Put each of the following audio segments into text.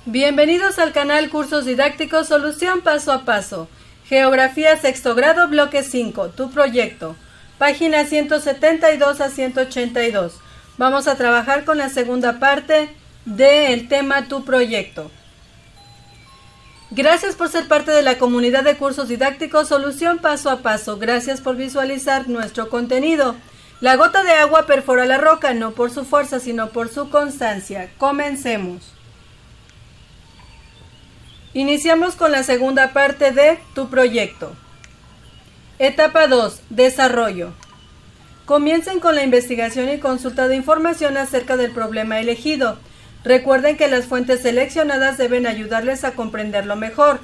Bienvenidos al canal Cursos Didácticos Solución Paso a Paso. Geografía sexto grado, bloque 5, tu proyecto. Páginas 172 a 182. Vamos a trabajar con la segunda parte del tema tu proyecto. Gracias por ser parte de la comunidad de cursos didácticos Solución Paso a Paso. Gracias por visualizar nuestro contenido. La gota de agua perfora la roca, no por su fuerza, sino por su constancia. Comencemos. Iniciamos con la segunda parte de tu proyecto. Etapa 2. Desarrollo. Comiencen con la investigación y consulta de información acerca del problema elegido. Recuerden que las fuentes seleccionadas deben ayudarles a comprenderlo mejor.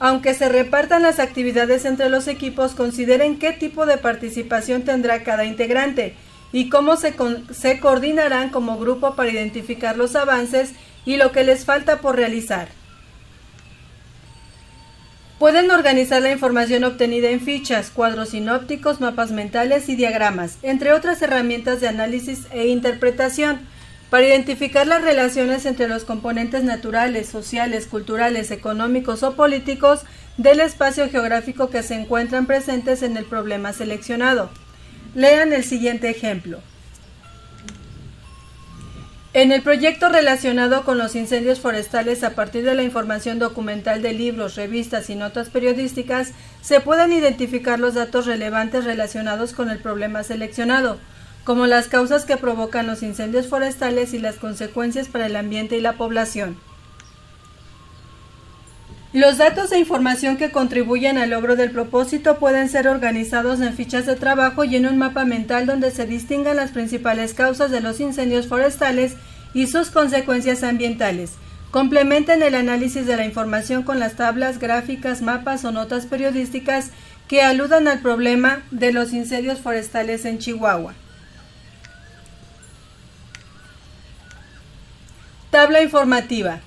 Aunque se repartan las actividades entre los equipos, consideren qué tipo de participación tendrá cada integrante y cómo se coordinarán como grupo para identificar los avances y lo que les falta por realizar. Pueden organizar la información obtenida en fichas, cuadros sinópticos, mapas mentales y diagramas, entre otras herramientas de análisis e interpretación, para identificar las relaciones entre los componentes naturales, sociales, culturales, económicos o políticos del espacio geográfico que se encuentran presentes en el problema seleccionado. Lean el siguiente ejemplo. En el proyecto relacionado con los incendios forestales, a partir de la información documental de libros, revistas y notas periodísticas, se pueden identificar los datos relevantes relacionados con el problema seleccionado, como las causas que provocan los incendios forestales y las consecuencias para el ambiente y la población. Los datos e información que contribuyen al logro del propósito pueden ser organizados en fichas de trabajo y en un mapa mental donde se distingan las principales causas de los incendios forestales y sus consecuencias ambientales. Complementen el análisis de la información con las tablas, gráficas, mapas o notas periodísticas que aludan al problema de los incendios forestales en Chihuahua. Tabla informativa.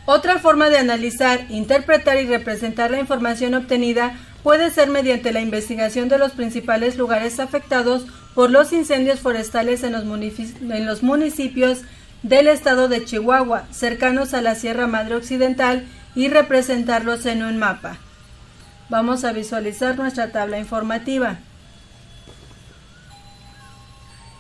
Otra forma de analizar, interpretar y representar la información obtenida puede ser mediante la investigación de los principales lugares afectados por los incendios forestales en los municipios del estado de Chihuahua, cercanos a la Sierra Madre Occidental, y representarlos en un mapa. Vamos a visualizar nuestra tabla informativa.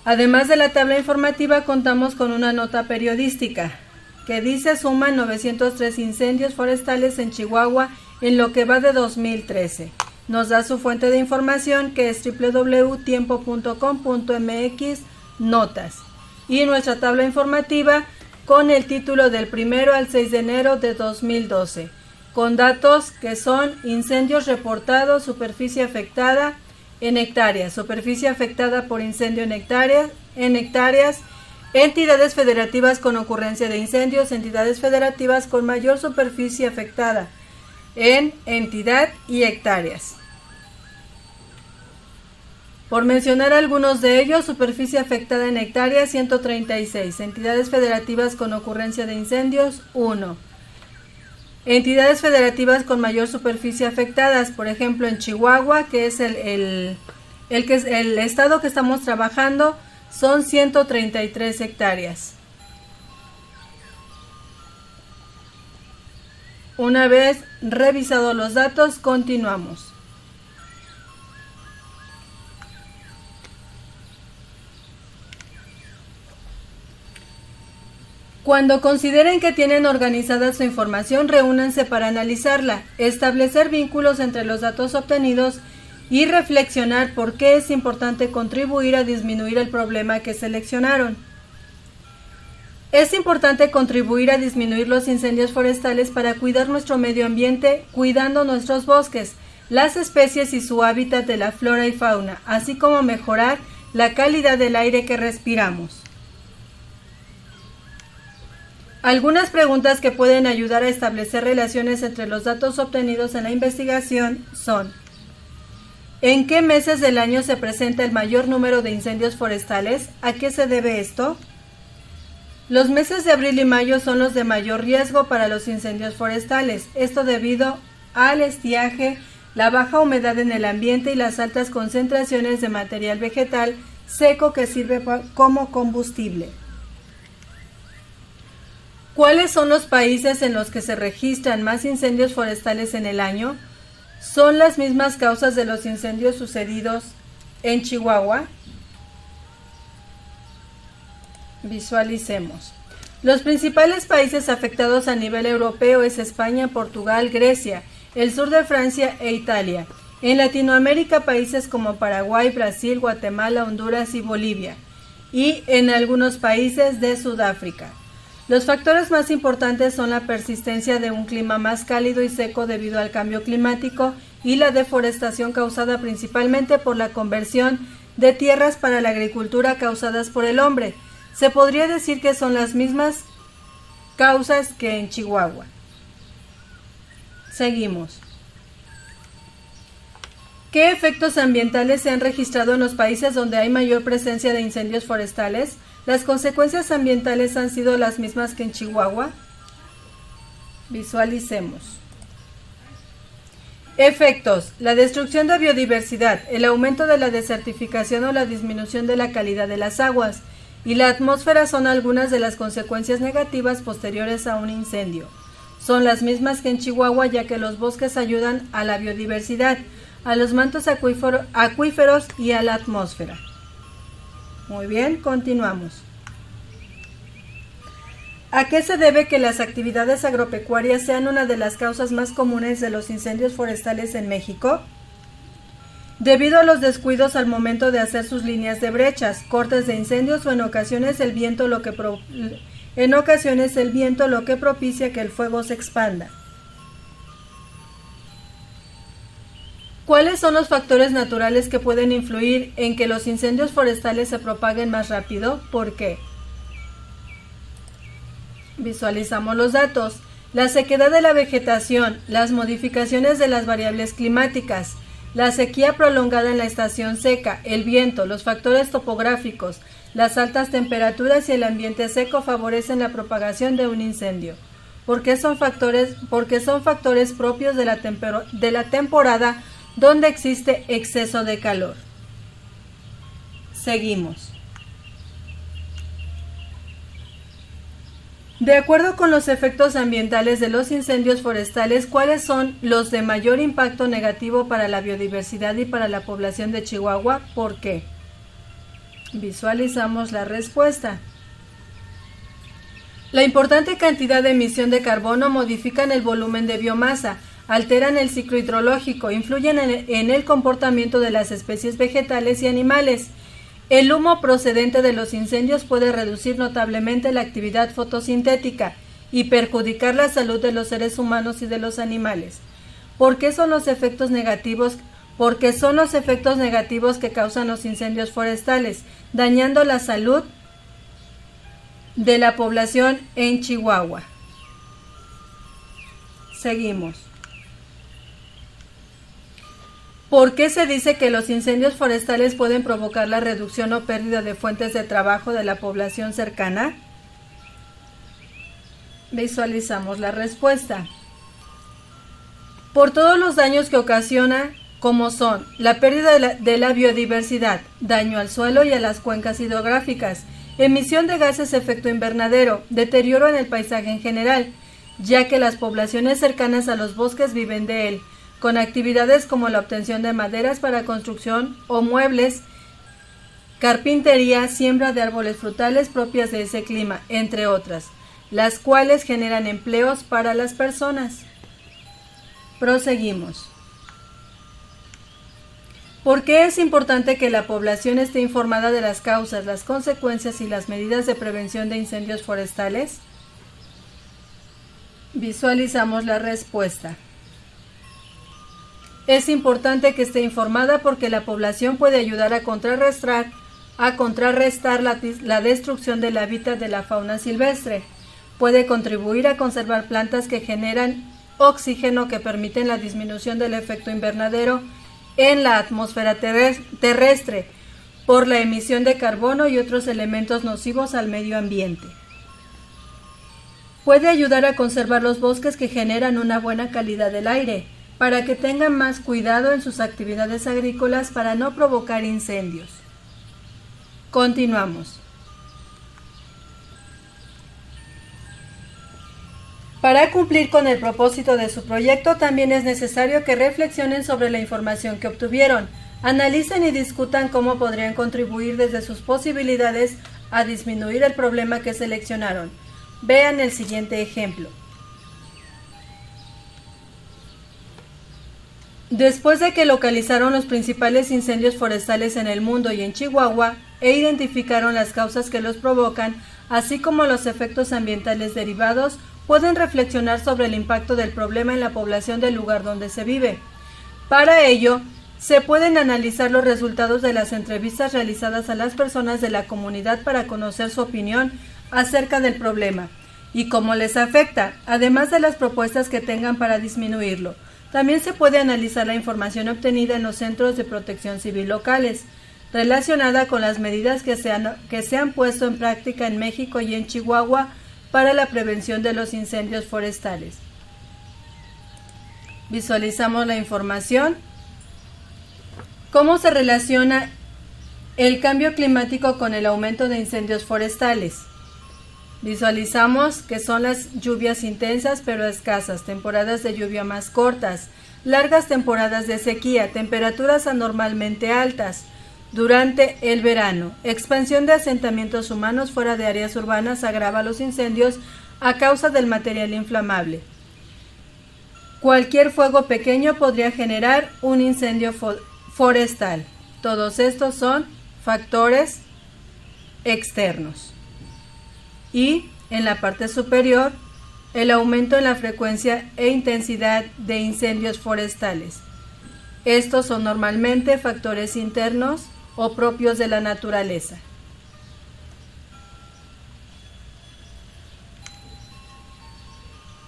Además de la tabla informativa, contamos con una nota periodística que dice: suman 903 incendios forestales en Chihuahua en lo que va de 2013. Nos da su fuente de información, que es www.tiempo.com.mx notas, y nuestra tabla informativa con el título del 1 al 6 de enero de 2012, con datos que son incendios reportados, superficie afectada en hectáreas, superficie afectada por incendio en hectáreas, entidades federativas con ocurrencia de incendios, entidades federativas con mayor superficie afectada en entidad y hectáreas. Por mencionar algunos de ellos: superficie afectada en hectáreas 136, entidades federativas con ocurrencia de incendios 1. Entidades federativas con mayor superficie afectadas, por ejemplo en Chihuahua, que es el estado que estamos trabajando, son 133 hectáreas. Una vez revisados los datos, continuamos. Cuando consideren que tienen organizada su información, reúnanse para analizarla, establecer vínculos entre los datos obtenidos y reflexionar por qué es importante contribuir a disminuir el problema que seleccionaron. Es importante contribuir a disminuir los incendios forestales para cuidar nuestro medio ambiente, cuidando nuestros bosques, las especies y su hábitat de la flora y fauna, así como mejorar la calidad del aire que respiramos. Algunas preguntas que pueden ayudar a establecer relaciones entre los datos obtenidos en la investigación son: ¿en qué meses del año se presenta el mayor número de incendios forestales? ¿A qué se debe esto? Los meses de abril y mayo son los de mayor riesgo para los incendios forestales, esto debido al estiaje, la baja humedad en el ambiente y las altas concentraciones de material vegetal seco que sirve como combustible. ¿Cuáles son los países en los que se registran más incendios forestales en el año? ¿Son las mismas causas de los incendios sucedidos en Chihuahua? Visualicemos. Los principales países afectados a nivel europeo es España, Portugal, Grecia, el sur de Francia e Italia. En Latinoamérica, países como Paraguay, Brasil, Guatemala, Honduras y Bolivia. Y en algunos países de Sudáfrica. Los factores más importantes son la persistencia de un clima más cálido y seco debido al cambio climático y la deforestación causada principalmente por la conversión de tierras para la agricultura causadas por el hombre. Se podría decir que son las mismas causas que en Chihuahua. Seguimos. ¿Qué efectos ambientales se han registrado en los países donde hay mayor presencia de incendios forestales? ¿Las consecuencias ambientales han sido las mismas que en Chihuahua? Visualicemos. Efectos: la destrucción de biodiversidad, el aumento de la desertificación o la disminución de la calidad de las aguas y la atmósfera son algunas de las consecuencias negativas posteriores a un incendio. Son las mismas que en Chihuahua, ya que los bosques ayudan a la biodiversidad, a los mantos acuíferos y a la atmósfera. Muy bien, continuamos. ¿A qué se debe que las actividades agropecuarias sean una de las causas más comunes de los incendios forestales en México? Debido a los descuidos al momento de hacer sus líneas de brechas, cortes de incendios o en ocasiones el viento lo que propicia que el fuego se expanda. ¿Cuáles son los factores naturales que pueden influir en que los incendios forestales se propaguen más rápido? ¿Por qué? Visualizamos los datos. La sequedad de la vegetación, las modificaciones de las variables climáticas, la sequía prolongada en la estación seca, el viento, los factores topográficos, las altas temperaturas y el ambiente seco favorecen la propagación de un incendio. Porque son factores propios de la temporada donde existe exceso de calor. Seguimos. De acuerdo con los efectos ambientales de los incendios forestales, ¿cuáles son los de mayor impacto negativo para la biodiversidad y para la población de Chihuahua? ¿Por qué? Visualizamos la respuesta. La importante cantidad de emisión de carbono modifican el volumen de biomasa, alteran el ciclo hidrológico, influyen en el comportamiento de las especies vegetales y animales. El humo procedente de los incendios puede reducir notablemente la actividad fotosintética y perjudicar la salud de los seres humanos y de los animales. ¿Por qué son los efectos negativos? Porque son los efectos negativos que causan los incendios forestales, dañando la salud de la población en Chihuahua. Seguimos. ¿Por qué se dice que los incendios forestales pueden provocar la reducción o pérdida de fuentes de trabajo de la población cercana? Visualizamos la respuesta. Por todos los daños que ocasiona, como son la pérdida de la biodiversidad, daño al suelo y a las cuencas hidrográficas, emisión de gases efecto invernadero, deterioro en el paisaje en general, ya que las poblaciones cercanas a los bosques viven de él, con actividades como la obtención de maderas para construcción o muebles, carpintería, siembra de árboles frutales propias de ese clima, entre otras, las cuales generan empleos para las personas. Proseguimos. ¿Por qué es importante que la población esté informada de las causas, las consecuencias y las medidas de prevención de incendios forestales? Visualizamos la respuesta. Es importante que esté informada porque la población puede ayudar a contrarrestar la destrucción del hábitat de la fauna silvestre. Puede contribuir a conservar plantas que generan oxígeno que permiten la disminución del efecto invernadero en la atmósfera terrestre por la emisión de carbono y otros elementos nocivos al medio ambiente. Puede ayudar a conservar los bosques que generan una buena calidad del aire, para que tengan más cuidado en sus actividades agrícolas para no provocar incendios. Continuamos. Para cumplir con el propósito de su proyecto, también es necesario que reflexionen sobre la información que obtuvieron, analicen y discutan cómo podrían contribuir desde sus posibilidades a disminuir el problema que seleccionaron. Vean el siguiente ejemplo. Después de que localizaron los principales incendios forestales en el mundo y en Chihuahua, e identificaron las causas que los provocan, así como los efectos ambientales derivados, pueden reflexionar sobre el impacto del problema en la población del lugar donde se vive. Para ello, se pueden analizar los resultados de las entrevistas realizadas a las personas de la comunidad para conocer su opinión acerca del problema y cómo les afecta, además de las propuestas que tengan para disminuirlo. También se puede analizar la información obtenida en los centros de protección civil locales, relacionada con las medidas que se han puesto en práctica en México y en Chihuahua para la prevención de los incendios forestales. Visualizamos la información. ¿Cómo se relaciona el cambio climático con el aumento de incendios forestales? Visualizamos que son las lluvias intensas pero escasas, temporadas de lluvia más cortas, largas temporadas de sequía, temperaturas anormalmente altas durante el verano, expansión de asentamientos humanos fuera de áreas urbanas agrava los incendios a causa del material inflamable. Cualquier fuego pequeño podría generar un incendio forestal. Todos estos son factores externos. Y en la parte superior, el aumento en la frecuencia e intensidad de incendios forestales. Estos son normalmente factores internos o propios de la naturaleza.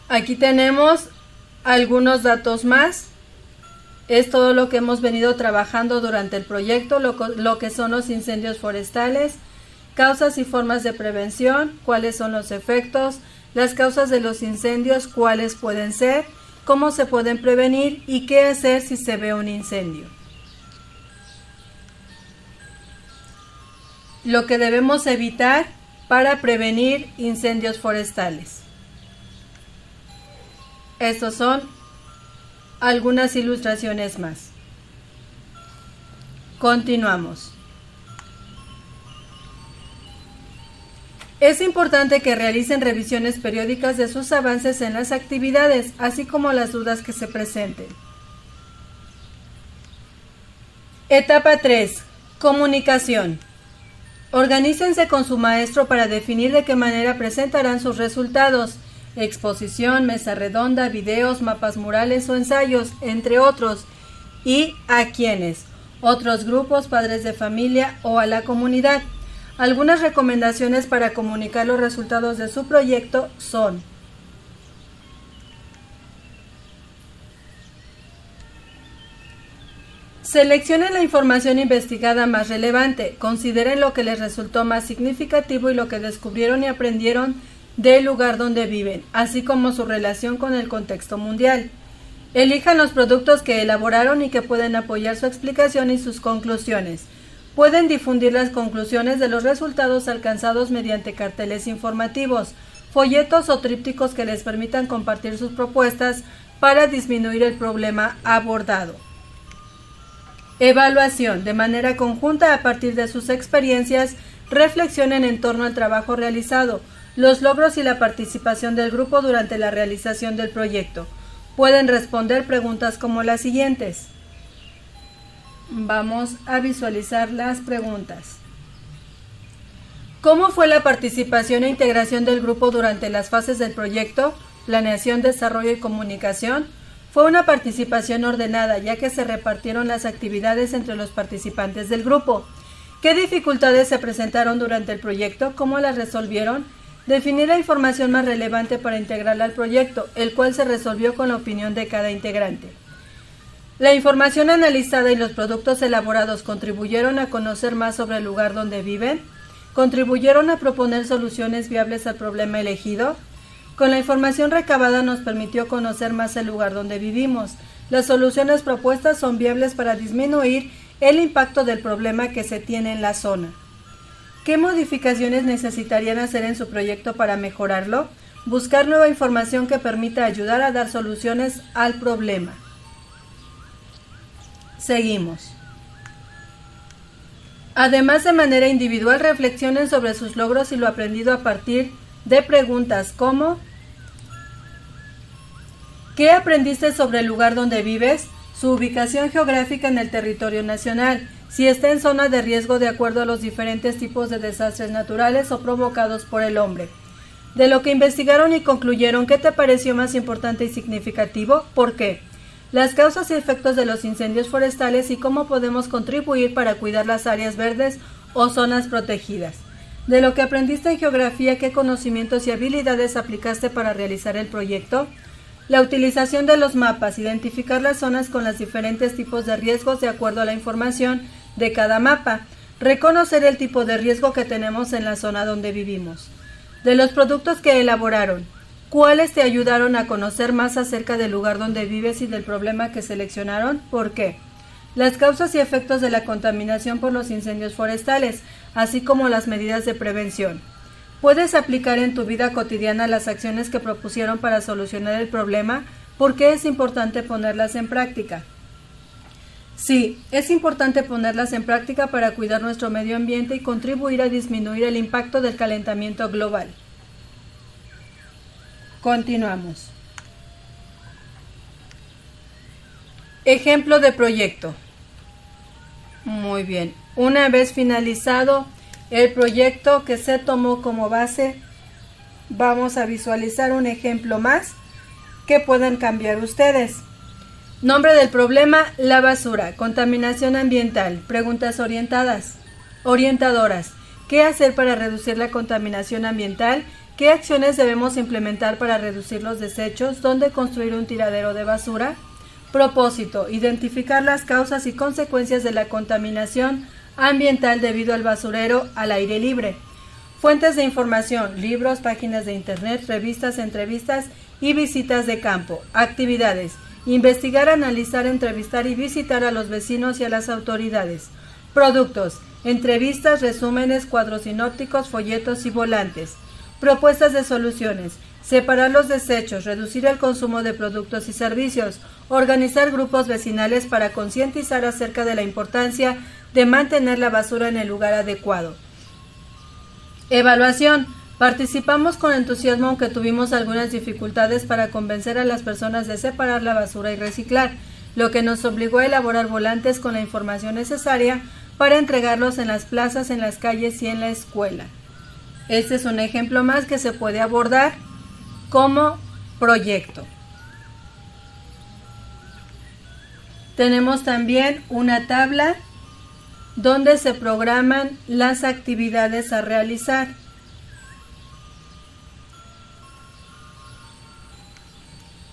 Aquí tenemos algunos datos más. Es todo lo que hemos venido trabajando durante el proyecto, lo que son los incendios forestales, causas y formas de prevención, cuáles son los efectos, las causas de los incendios, cuáles pueden ser, cómo se pueden prevenir y qué hacer si se ve un incendio. Lo que debemos evitar para prevenir incendios forestales. Estos son algunas ilustraciones más. Continuamos. Es importante que realicen revisiones periódicas de sus avances en las actividades, así como las dudas que se presenten. Etapa 3. Comunicación. Organícense con su maestro para definir de qué manera presentarán sus resultados. Exposición, mesa redonda, videos, mapas murales o ensayos, entre otros. ¿Y a quiénes? Otros grupos, padres de familia o a la comunidad. Algunas recomendaciones para comunicar los resultados de su proyecto son: seleccionen la información investigada más relevante, consideren lo que les resultó más significativo y lo que descubrieron y aprendieron del lugar donde viven, así como su relación con el contexto mundial. Elijan los productos que elaboraron y que pueden apoyar su explicación y sus conclusiones. Pueden difundir las conclusiones de los resultados alcanzados mediante carteles informativos, folletos o trípticos que les permitan compartir sus propuestas para disminuir el problema abordado. Evaluación. De manera conjunta, a partir de sus experiencias, reflexionen en torno al trabajo realizado, los logros y la participación del grupo durante la realización del proyecto. Pueden responder preguntas como las siguientes. Vamos a visualizar las preguntas. ¿Cómo fue la participación e integración del grupo durante las fases del proyecto? Planeación, desarrollo y comunicación. Fue una participación ordenada, ya que se repartieron las actividades entre los participantes del grupo. ¿Qué dificultades se presentaron durante el proyecto? ¿Cómo las resolvieron? Definir la información más relevante para integrarla al proyecto, el cual se resolvió con la opinión de cada integrante. La información analizada y los productos elaborados contribuyeron a conocer más sobre el lugar donde viven, contribuyeron a proponer soluciones viables al problema elegido. Con la información recabada nos permitió conocer más el lugar donde vivimos. Las soluciones propuestas son viables para disminuir el impacto del problema que se tiene en la zona. ¿Qué modificaciones necesitarían hacer en su proyecto para mejorarlo? Buscar nueva información que permita ayudar a dar soluciones al problema. Seguimos. Además, de manera individual, reflexionen sobre sus logros y lo aprendido a partir de preguntas como: ¿qué aprendiste sobre el lugar donde vives? Su ubicación geográfica en el territorio nacional, si está en zona de riesgo de acuerdo a los diferentes tipos de desastres naturales o provocados por el hombre. De lo que investigaron y concluyeron, ¿qué te pareció más importante y significativo? ¿Por qué? Las causas y efectos de los incendios forestales y cómo podemos contribuir para cuidar las áreas verdes o zonas protegidas. De lo que aprendiste en geografía, ¿qué conocimientos y habilidades aplicaste para realizar el proyecto? La utilización de los mapas, identificar las zonas con los diferentes tipos de riesgos de acuerdo a la información de cada mapa, reconocer el tipo de riesgo que tenemos en la zona donde vivimos. De los productos que elaboraron, ¿cuáles te ayudaron a conocer más acerca del lugar donde vives y del problema que seleccionaron? ¿Por qué? Las causas y efectos de la contaminación por los incendios forestales, así como las medidas de prevención. ¿Puedes aplicar en tu vida cotidiana las acciones que propusieron para solucionar el problema? ¿Por qué es importante ponerlas en práctica? Sí, es importante ponerlas en práctica para cuidar nuestro medio ambiente y contribuir a disminuir el impacto del calentamiento global. Continuamos. Ejemplo de proyecto. Muy bien. Una vez finalizado el proyecto que se tomó como base, vamos a visualizar un ejemplo más que pueden cambiar ustedes. Nombre del problema: la basura, contaminación ambiental. Preguntas orientadoras. ¿Qué hacer para reducir la contaminación ambiental? ¿Qué acciones debemos implementar para reducir los desechos? ¿Dónde construir un tiradero de basura? Propósito: identificar las causas y consecuencias de la contaminación ambiental debido al basurero al aire libre. Fuentes de información: libros, páginas de internet, revistas, entrevistas y visitas de campo. Actividades: investigar, analizar, entrevistar y visitar a los vecinos y a las autoridades. Productos: entrevistas, resúmenes, cuadros sinópticos, folletos y volantes. Propuestas de soluciones: separar los desechos, reducir el consumo de productos y servicios, organizar grupos vecinales para concientizar acerca de la importancia de mantener la basura en el lugar adecuado. Evaluación: participamos con entusiasmo aunque tuvimos algunas dificultades para convencer a las personas de separar la basura y reciclar, lo que nos obligó a elaborar volantes con la información necesaria para entregarlos en las plazas, en las calles y en la escuela. Este es un ejemplo más que se puede abordar como proyecto. Tenemos también una tabla donde se programan las actividades a realizar.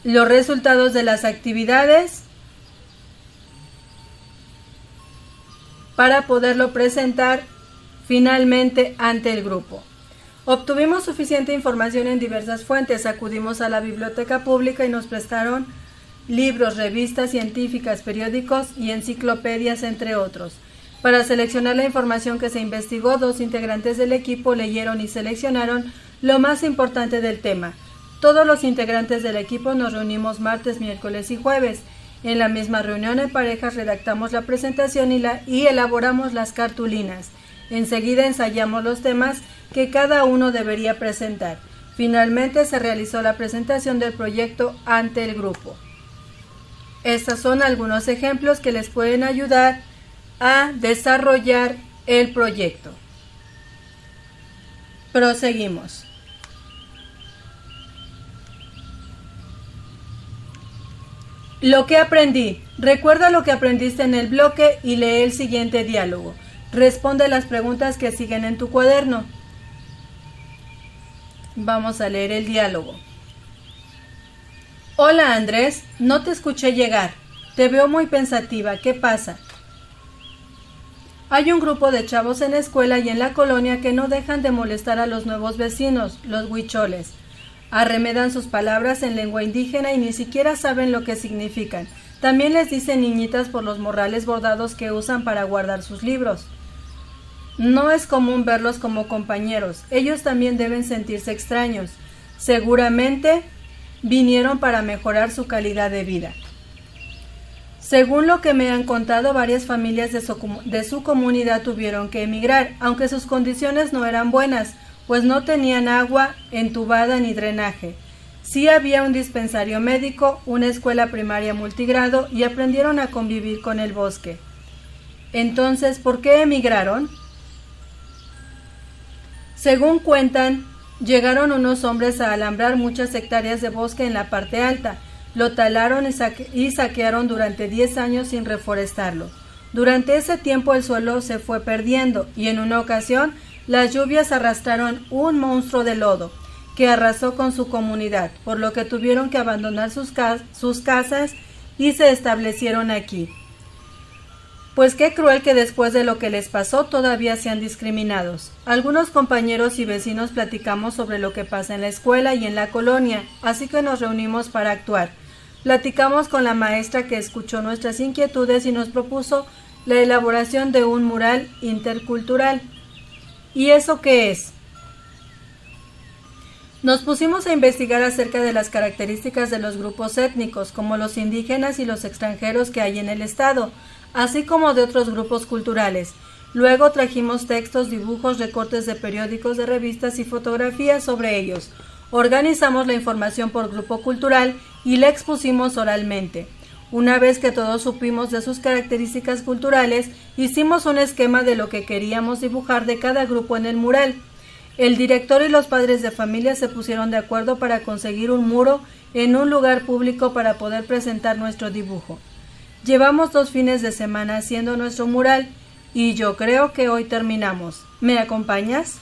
Los resultados de las actividades para poderlo presentar finalmente ante el grupo. Obtuvimos suficiente información en diversas fuentes, acudimos a la biblioteca pública y nos prestaron libros, revistas científicas, periódicos y enciclopedias, entre otros. Para seleccionar la información que se investigó, 2 integrantes del equipo leyeron y seleccionaron lo más importante del tema. Todos los integrantes del equipo nos reunimos martes, miércoles y jueves. En la misma reunión en parejas redactamos la presentación y elaboramos las cartulinas. Enseguida ensayamos los temas que cada uno debería presentar. Finalmente se realizó la presentación del proyecto ante el grupo. Estos son algunos ejemplos que les pueden ayudar a desarrollar el proyecto. Proseguimos. Lo que aprendí. Recuerda lo que aprendiste en el bloque y lee el siguiente diálogo. Responde las preguntas que siguen en tu cuaderno. Vamos a leer el diálogo. Hola Andrés, no te escuché llegar. Te veo muy pensativa. ¿Qué pasa? Hay un grupo de chavos en la escuela y en la colonia que no dejan de molestar a los nuevos vecinos, los huicholes. Arremedan sus palabras en lengua indígena y ni siquiera saben lo que significan. También les dicen niñitas por los morrales bordados que usan para guardar sus libros. No es común verlos como compañeros. Ellos también deben sentirse extraños. Seguramente vinieron para mejorar su calidad de vida. Según lo que me han contado, varias familias de su comunidad tuvieron que emigrar, aunque sus condiciones no eran buenas, pues no tenían agua entubada ni drenaje. Sí había un dispensario médico, una escuela primaria multigrado y aprendieron a convivir con el bosque. Entonces, ¿por qué emigraron? Según cuentan, llegaron unos hombres a alambrar muchas hectáreas de bosque en la parte alta. Lo talaron y saquearon durante 10 años sin reforestarlo. Durante ese tiempo el suelo se fue perdiendo y en una ocasión las lluvias arrastraron un monstruo de lodo que arrasó con su comunidad, por lo que tuvieron que abandonar sus casas y se establecieron aquí. Pues qué cruel que después de lo que les pasó todavía sean discriminados. Algunos compañeros y vecinos platicamos sobre lo que pasa en la escuela y en la colonia, así que nos reunimos para actuar. Platicamos con la maestra que escuchó nuestras inquietudes y nos propuso la elaboración de un mural intercultural. ¿Y eso qué es? Nos pusimos a investigar acerca de las características de los grupos étnicos, como los indígenas y los extranjeros que hay en el estado, así como de otros grupos culturales. Luego trajimos textos, dibujos, recortes de periódicos, de revistas y fotografías sobre ellos. Organizamos la información por grupo cultural y la expusimos oralmente. Una vez que todos supimos de sus características culturales, hicimos un esquema de lo que queríamos dibujar de cada grupo en el mural. El director y los padres de familia se pusieron de acuerdo para conseguir un muro en un lugar público para poder presentar nuestro dibujo. Llevamos 2 fines de semana haciendo nuestro mural y yo creo que hoy terminamos. ¿Me acompañas?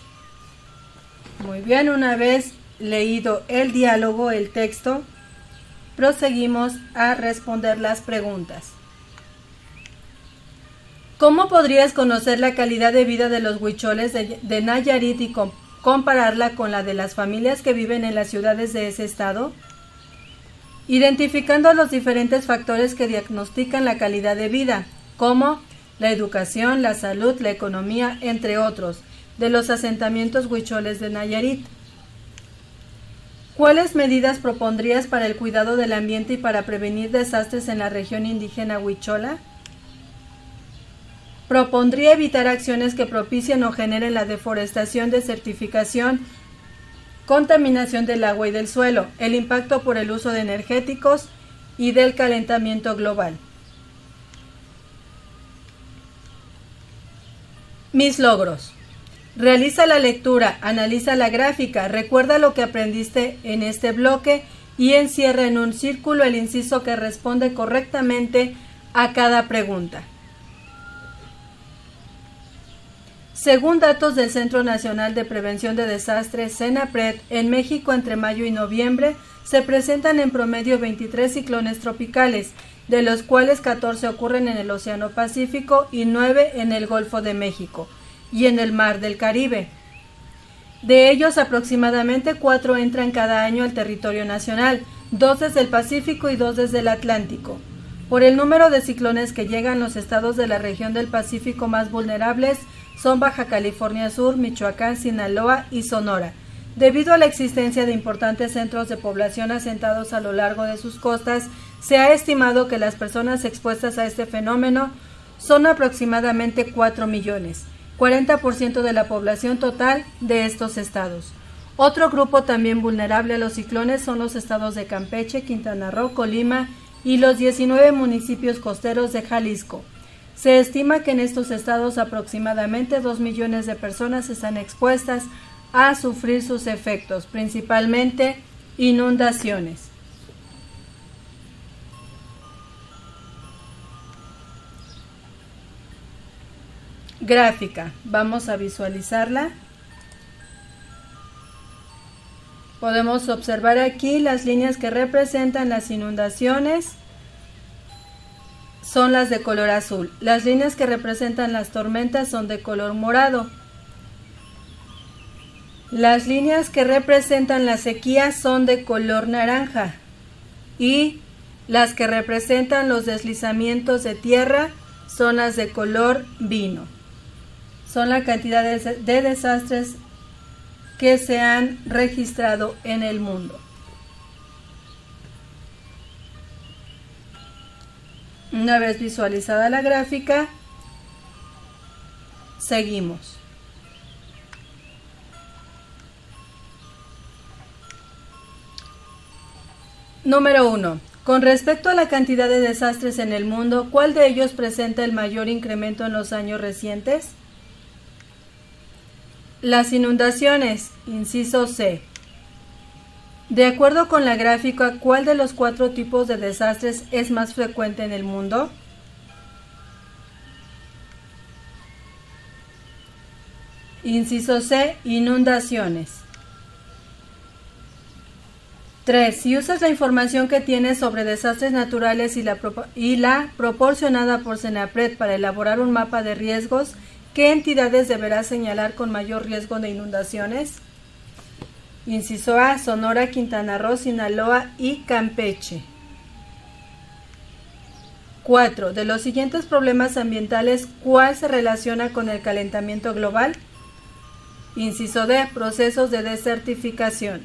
Muy bien, una vez leído el diálogo, el texto, proseguimos a responder las preguntas. ¿Cómo podrías conocer la calidad de vida de los huicholes de Nayarit y compararla con la de las familias que viven en las ciudades de ese estado? Identificando los diferentes factores que diagnostican la calidad de vida, como la educación, la salud, la economía, entre otros, de los asentamientos huicholes de Nayarit. ¿Cuáles medidas propondrías para el cuidado del ambiente y para prevenir desastres en la región indígena huichola? Propondría evitar acciones que propicien o generen la deforestación, desertificación, contaminación del agua y del suelo, el impacto por el uso de energéticos y del calentamiento global. Mis logros. Realiza la lectura, analiza la gráfica, recuerda lo que aprendiste en este bloque y encierra en un círculo el inciso que responde correctamente a cada pregunta. Según datos del Centro Nacional de Prevención de Desastres, CENAPRED, en México entre mayo y noviembre se presentan en promedio 23 ciclones tropicales, de los cuales 14 ocurren en el Océano Pacífico y 9 en el Golfo de México y en el Mar del Caribe. De ellos, aproximadamente 4 entran cada año al territorio nacional, 2 desde el Pacífico y 2 desde el Atlántico. Por el número de ciclones que llegan, los estados de la región del Pacífico más vulnerables son Baja California Sur, Michoacán, Sinaloa y Sonora. Debido a la existencia de importantes centros de población asentados a lo largo de sus costas, se ha estimado que las personas expuestas a este fenómeno son aproximadamente 4 millones, 40% de la población total de estos estados. Otro grupo también vulnerable a los ciclones son los estados de Campeche, Quintana Roo, Colima y los 19 municipios costeros de Jalisco. Se estima que en estos estados aproximadamente 2 millones de personas están expuestas a sufrir sus efectos, principalmente inundaciones. Gráfica, vamos a visualizarla. Podemos observar aquí las líneas que representan las inundaciones son las de color azul. Las líneas que representan las tormentas son de color morado. Las líneas que representan la sequía son de color naranja. Y las que representan los deslizamientos de tierra son las de color vino. Son la cantidad de desastres que se han registrado en el mundo. Una vez visualizada la gráfica, seguimos. Número 1. Con respecto a la cantidad de desastres en el mundo, ¿cuál de ellos presenta el mayor incremento en los años recientes? Las inundaciones, inciso C. De acuerdo con la gráfica, ¿cuál de los 4 tipos de desastres es más frecuente en el mundo? Inciso C, inundaciones. 3. Si usas la información que tienes sobre desastres naturales y la proporcionada por Senapred para elaborar un mapa de riesgos, ¿qué entidades deberás señalar con mayor riesgo de inundaciones? Inciso A, Sonora, Quintana Roo, Sinaloa y Campeche. 4. De los siguientes problemas ambientales, ¿cuál se relaciona con el calentamiento global? Inciso D, procesos de desertificación.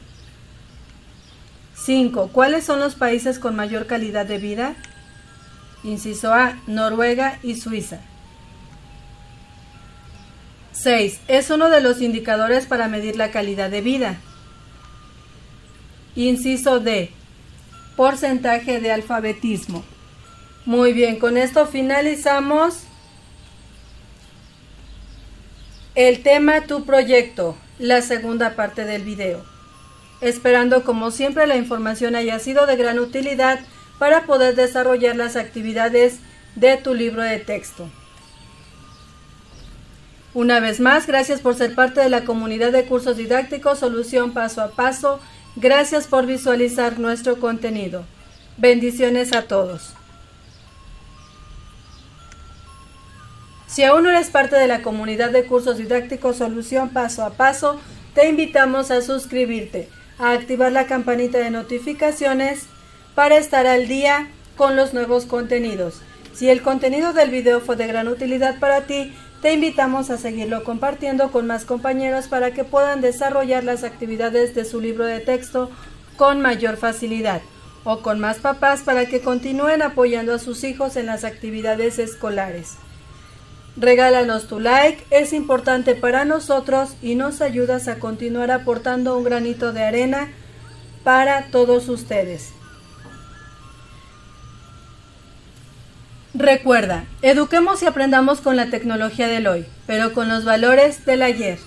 5. ¿Cuáles son los países con mayor calidad de vida? Inciso A, Noruega y Suiza. 6. Es uno de los indicadores para medir la calidad de vida. Inciso D, porcentaje de alfabetismo. Muy bien, con esto finalizamos el tema Tu proyecto, la segunda parte del video. Esperando como siempre la información haya sido de gran utilidad para poder desarrollar las actividades de tu libro de texto. Una vez más, gracias por ser parte de la comunidad de cursos didácticos Solución Paso a Paso. Gracias por visualizar nuestro contenido. Bendiciones a todos. Si aún no eres parte de la comunidad de cursos didácticos Solución Paso a Paso, te invitamos a suscribirte, a activar la campanita de notificaciones para estar al día con los nuevos contenidos. Si el contenido del video fue de gran utilidad para ti, te invitamos a seguirlo compartiendo con más compañeros para que puedan desarrollar las actividades de su libro de texto con mayor facilidad, o con más papás para que continúen apoyando a sus hijos en las actividades escolares. Regálanos tu like, es importante para nosotros y nos ayudas a continuar aportando un granito de arena para todos ustedes. Recuerda, eduquemos y aprendamos con la tecnología del hoy, pero con los valores del ayer.